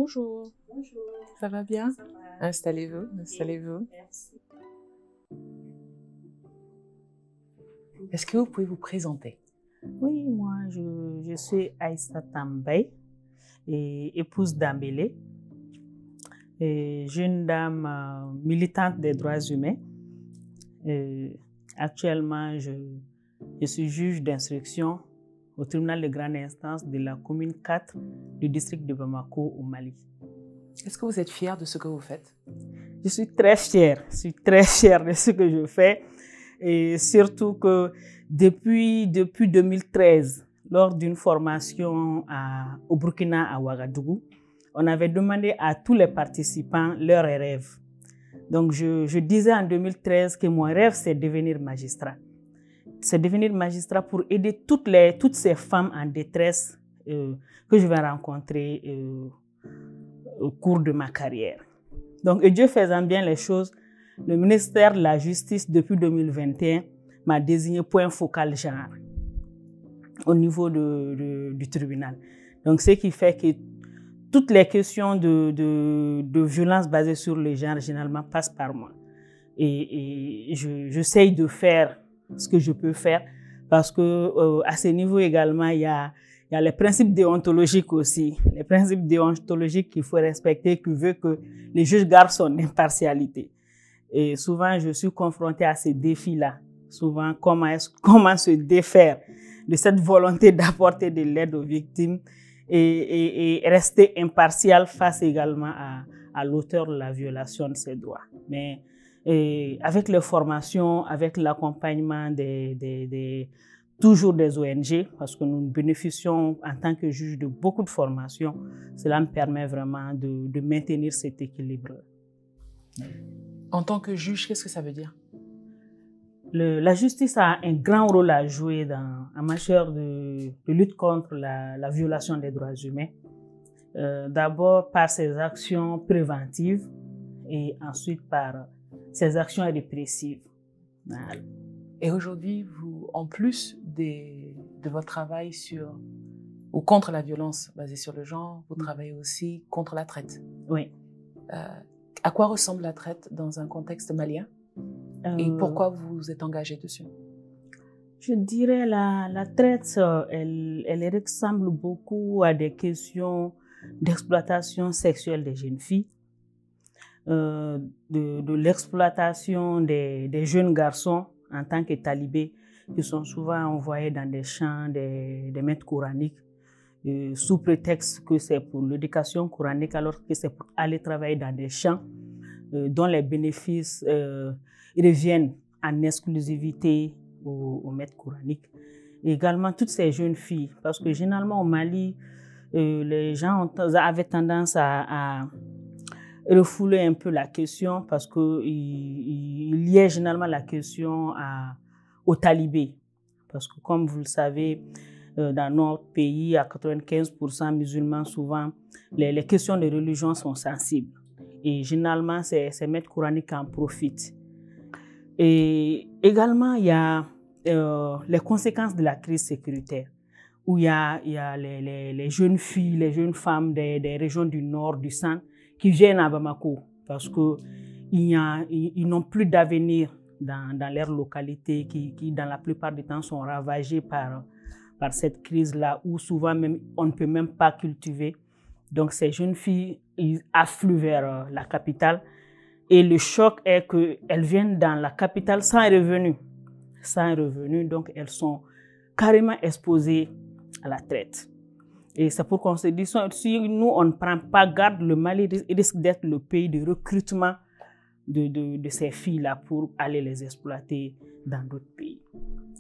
Bonjour. Bonjour. Ça va bien? Ça va. Installez-vous, installez-vous. Merci. Est-ce que vous pouvez vous présenter? Oui, moi, je suis Aïssa Tambay, et épouse d'Ambélé, et jeune dame militante des droits humains. Actuellement, je suis juge d'instruction au tribunal de grande instance de la commune 4 du district de Bamako au Mali. Est-ce que vous êtes fière de ce que vous faites? Je suis très fière de ce que je fais, et surtout que depuis 2013, lors d'une formation au Burkina, à Ouagadougou, on avait demandé à tous les participants leurs rêves. Donc je disais en 2013 que mon rêve, c'est devenir magistrat. C'est devenir magistrat pour aider toutes ces femmes en détresse que je vais rencontrer au cours de ma carrière. Donc, et Dieu faisant bien les choses, le ministère de la Justice, depuis 2021, m'a désigné point focal genre au niveau du tribunal. Donc, ce qui fait que toutes les questions de violence basées sur le genre, généralement, passent par moi. Et j'essaye de faire ce que je peux faire, parce que à ce niveau également, il y a les principes déontologiques aussi. Les principes déontologiques qu'il faut respecter, qui veut que les juges gardent son impartialité. Et souvent, je suis confrontée à ces défis-là. Souvent, comment se défaire de cette volonté d'apporter de l'aide aux victimes et rester impartial face également à l'auteur de la violation de ses droits. Mais avec les formations, avec l'accompagnement toujours des ONG, parce que nous bénéficions en tant que juge de beaucoup de formations, cela me permet vraiment de maintenir cet équilibre. En tant que juge, qu'est-ce que ça veut dire? La justice a un grand rôle à jouer en matière de lutte contre la violation des droits humains. D'abord par ses actions préventives et ensuite par ses actions répressives. Voilà. Et aujourd'hui, vous, en plus de votre travail ou contre la violence basée sur le genre, vous travaillez aussi contre la traite. Oui. À quoi ressemble la traite dans un contexte malien? Et pourquoi vous vous êtes engagé dessus? Je dirais la traite, elle ressemble beaucoup à des questions d'exploitation sexuelle des jeunes filles, de l'exploitation des jeunes garçons en tant que talibés, qui sont souvent envoyés dans des champs des maîtres coraniques, sous prétexte que c'est pour l'éducation coranique, alors que c'est pour aller travailler dans des champs dont les bénéfices reviennent en exclusivité aux maîtres coraniques. Et également toutes ces jeunes filles, parce que généralement au Mali, les gens avaient tendance à refouler un peu la question, parce qu'il y a généralement la question aux talibés. Parce que comme vous le savez, dans notre pays, à 95% musulmans, souvent, les questions de religion sont sensibles. Et généralement, ces maîtres coraniques en profitent. Et également, il y a les conséquences de la crise sécuritaire, où il y a les jeunes filles, les jeunes femmes des régions du nord, du centre, qui viennent à Bamako, parce qu'ils n'ont plus d'avenir dans leur localité, qui dans la plupart du temps sont ravagées par cette crise-là, où souvent même on ne peut même pas cultiver. Donc ces jeunes filles, ils affluent vers la capitale, et le choc est qu'elles viennent dans la capitale sans revenu. Sans revenu, donc elles sont carrément exposées à la traite. Et c'est pour qu'on se dise, si nous on ne prend pas garde, le Mali risque d'être le pays de recrutement de ces filles-là pour aller les exploiter dans d'autres pays.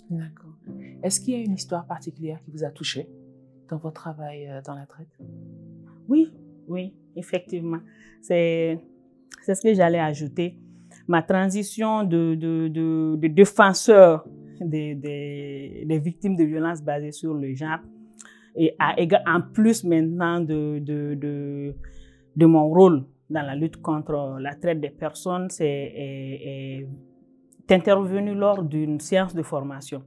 D'accord. Est-ce qu'il y a une histoire particulière qui vous a touché dans votre travail dans la traite? Oui, effectivement. C'est ce que j'allais ajouter. Ma transition de défenseur des victimes de violences basées sur le genre, et en plus maintenant de mon rôle dans la lutte contre la traite des personnes, est intervenu lors d'une séance de formation.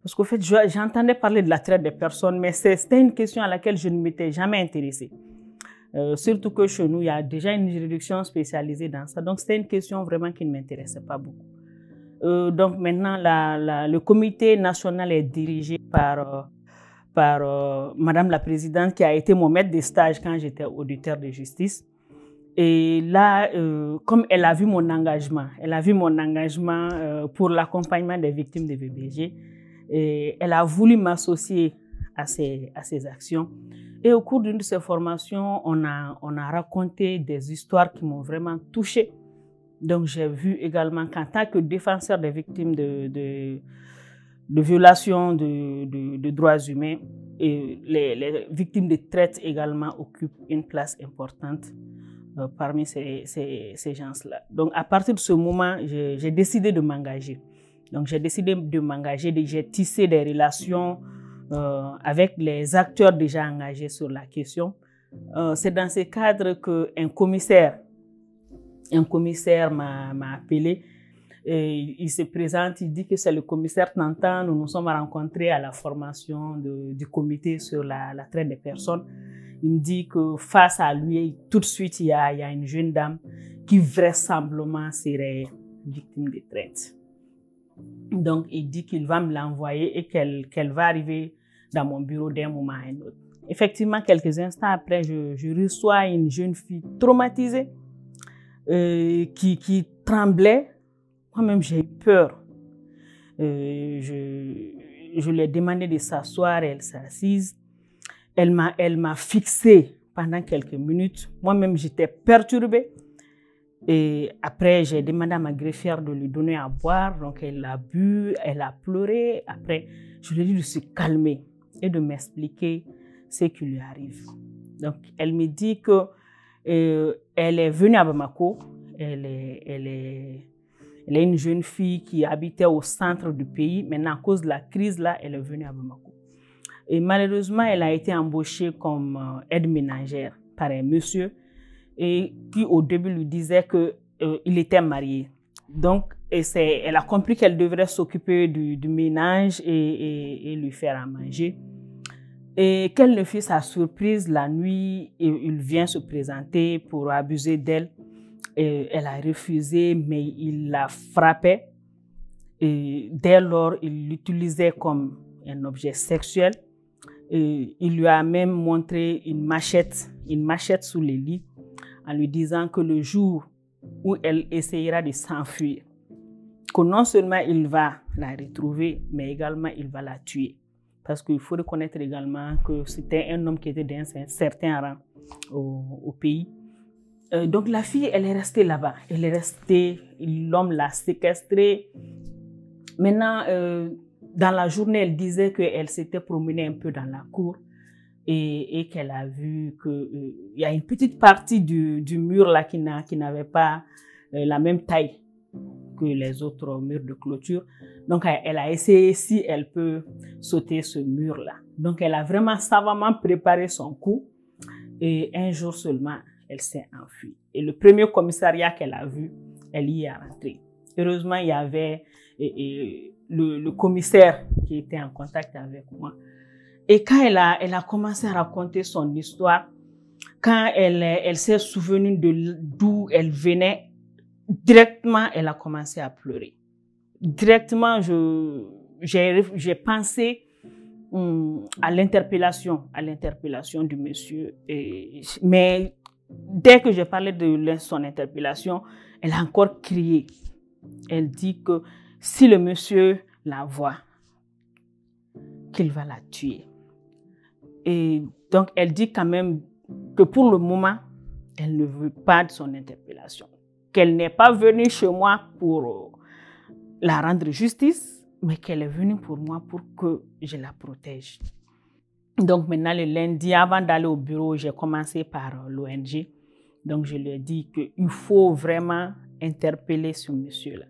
Parce qu'au fait, j'entendais parler de la traite des personnes, mais c'était une question à laquelle je ne m'étais jamais intéressée. Surtout que chez nous, il y a déjà une juridiction spécialisée dans ça. Donc, c'était une question vraiment qui ne m'intéressait pas beaucoup. Donc, maintenant, le comité national est dirigé par Madame la Présidente, qui a été mon maître de stage quand j'étais auditeur de justice. Et là, comme elle a vu mon engagement, pour l'accompagnement des victimes de VBG, et elle a voulu m'associer à ces actions. Et au cours d'une de ces formations, on a raconté des histoires qui m'ont vraiment touchée. Donc, j'ai vu également qu'en tant que défenseur des victimes de violations de droits humains, et les victimes de traite également occupent une place importante parmi ces gens-là. Donc, à partir de ce moment, j'ai décidé de m'engager. Donc, j'ai décidé de m'engager, j'ai tissé des relations avec les acteurs déjà engagés sur la question. C'est dans ce cadre qu'un commissaire m'a appelé. Et il se présente, il dit que c'est le commissaire Tantan. Nous nous sommes rencontrés à la formation du comité sur la traite des personnes. Il me dit que face à lui, tout de suite, il y a une jeune dame qui vraisemblablement serait victime de traite. Donc, il dit qu'il va me l'envoyer et qu'elle va arriver dans mon bureau d'un moment à un autre. Effectivement, quelques instants après, je reçois une jeune fille traumatisée qui tremblait. Moi-même, j'ai eu peur. Je lui ai demandé de s'asseoir, elle s'est assise. Elle m'a fixée pendant quelques minutes. Moi-même, j'étais perturbée. Et après, j'ai demandé à ma greffière de lui donner à boire. Donc, elle a bu, elle a pleuré. Après, je lui ai dit de se calmer et de m'expliquer ce qui lui arrive. Donc, elle me dit que elle est venue à Bamako. Elle est une jeune fille qui habitait au centre du pays. Maintenant, à cause de la crise, là, elle est venue à Bamako. Et malheureusement, elle a été embauchée comme aide ménagère par un monsieur et qui, au début, lui disait qu'il était marié. Donc, elle a compris qu'elle devrait s'occuper du ménage et lui faire à manger. Et quelle ne fut sa surprise, la nuit, il vient se présenter pour abuser d'elle. Elle a refusé, mais il la frappait. Et dès lors, il l'utilisait comme un objet sexuel. Et il lui a même montré une machette sous le lit, en lui disant que le jour où elle essayera de s'enfuir, que non seulement il va la retrouver, mais également il va la tuer. Parce qu'il faut reconnaître également que c'était un homme qui était d'un certain rang au pays. Donc la fille, elle est restée là-bas. Elle est restée, l'homme l'a séquestrée. Maintenant, dans la journée, elle disait qu'elle s'était promenée un peu dans la cour et qu'elle a vu qu'il y a une petite partie du mur là qui n'avait pas la même taille que les autres murs de clôture. Donc, elle a essayé si elle peut sauter ce mur-là. Donc, elle a vraiment savamment préparé son coup et un jour seulement, elle s'est enfuie. Et le premier commissariat qu'elle a vu, elle y est rentrée. Heureusement, il y avait le commissaire qui était en contact avec moi. Et quand elle a commencé à raconter son histoire, quand elle s'est souvenue d'où elle venait, directement, elle a commencé à pleurer. Directement, j'ai pensé à l'interpellation du monsieur. Mais dès que j'ai parlé de son interpellation, elle a encore crié. Elle dit que si le monsieur la voit, qu'il va la tuer. Et donc, elle dit quand même que pour le moment, elle ne veut pas de son interpellation. Qu'elle n'est pas venue chez moi pour la rendre justice, mais qu'elle est venue pour moi pour que je la protège. Donc maintenant, le lundi, avant d'aller au bureau, j'ai commencé par l'ONG. Donc je lui ai dit qu'il faut vraiment interpeller ce monsieur-là.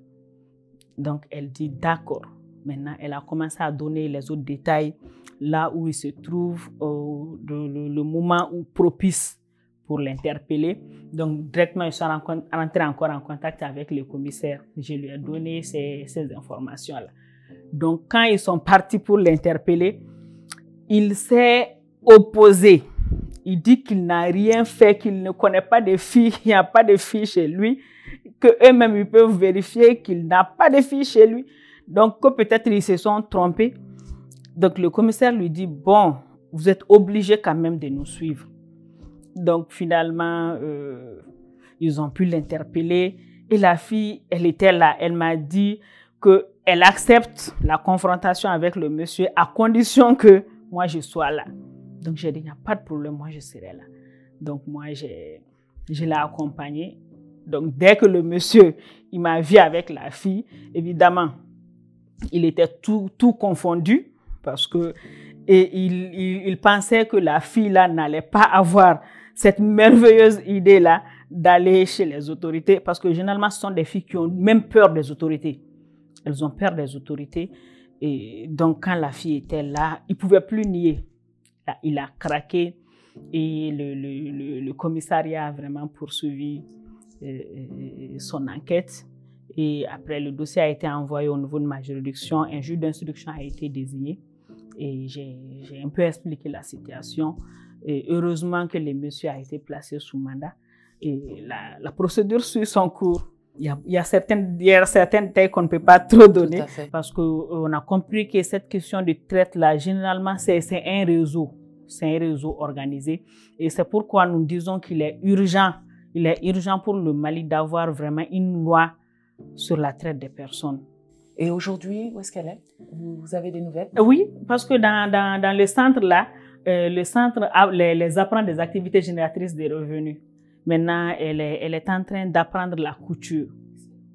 Donc elle dit d'accord. Maintenant, elle a commencé à donner les autres détails, là où il se trouve, le moment où propice pour l'interpeller. Donc, directement, je suis rentrée encore en contact avec le commissaire. Je lui ai donné ces informations-là. Donc, quand ils sont partis pour l'interpeller, il s'est opposé il dit qu'il n'a rien fait, qu'il ne connaît pas de filles, il n'y a pas de filles chez lui, que eux-mêmes ils peuvent vérifier qu'il n'a pas de filles chez lui. Donc que peut-être ils se sont trompés. Donc le commissaire lui dit, bon, vous êtes obligés quand même de nous suivre. Donc finalement, ils ont pu l'interpeller. Et la fille, elle était là. Elle m'a dit qu'elle accepte la confrontation avec le monsieur à condition que moi, je sois là. Donc, j'ai dit, il n'y a pas de problème, moi, je serai là. Donc, moi, je l'ai accompagné. Donc, dès que le monsieur, il m'a vu avec la fille, évidemment, il était tout confondu parce que il pensait que la fille-là n'allait pas avoir cette merveilleuse idée-là d'aller chez les autorités, parce que généralement, ce sont des filles qui ont même peur des autorités. Elles ont peur des autorités. Et donc, quand la fille était là, il ne pouvait plus nier. Là, il a craqué et le commissariat a vraiment poursuivi son enquête. Et après, le dossier a été envoyé au niveau de ma juridiction. Un juge d'instruction a été désigné. Et j'ai un peu expliqué la situation. Et heureusement que le monsieur a été placé sous mandat. Et la procédure suit son cours. Il y a certains détails qu'on ne peut pas trop donner parce qu'on a compris que cette question de traite-là, généralement, c'est un réseau. C'est un réseau organisé. Et c'est pourquoi nous disons qu'il est urgent pour le Mali d'avoir vraiment une loi sur la traite des personnes. Et aujourd'hui, où est-ce qu'elle est? Vous avez des nouvelles? Oui, parce que dans le centre-là, le centre les apprend des activités génératrices de revenus. Maintenant, elle est en train d'apprendre la couture.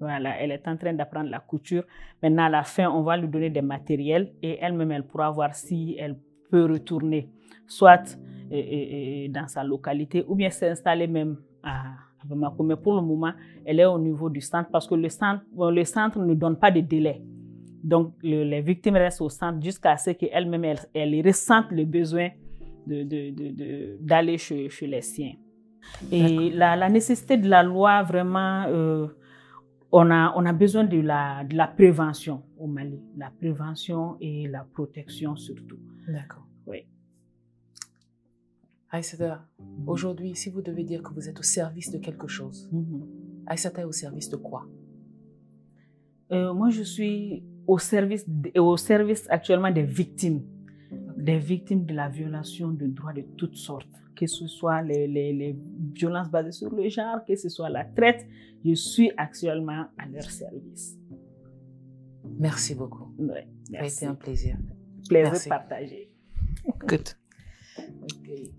Voilà, elle est en train d'apprendre la couture. Maintenant, à la fin, on va lui donner des matériels et elle-même, elle pourra voir si elle peut retourner, soit dans sa localité ou bien s'installer même à Bamako. Mais pour le moment, elle est au niveau du centre parce que le centre ne donne pas de délai. Donc, les victimes restent au centre jusqu'à ce qu'elle-même, elle ressentent le besoin d'aller chez les siens. Et la nécessité de la loi, vraiment, on a besoin de la prévention au Mali. La prévention et la protection surtout. D'accord. Oui. Aïssata, aujourd'hui, si vous devez dire que vous êtes au service de quelque chose, Aïssata est au service de quoi? Moi, je suis au service actuellement des victimes. Des victimes de la violation de droits de toutes sortes. Que ce soit les violences basées sur le genre, que ce soit la traite, je suis actuellement à leur service. Merci beaucoup. Ouais, merci. Ça a été un plaisir. Plaisir partagé. Good. Okay.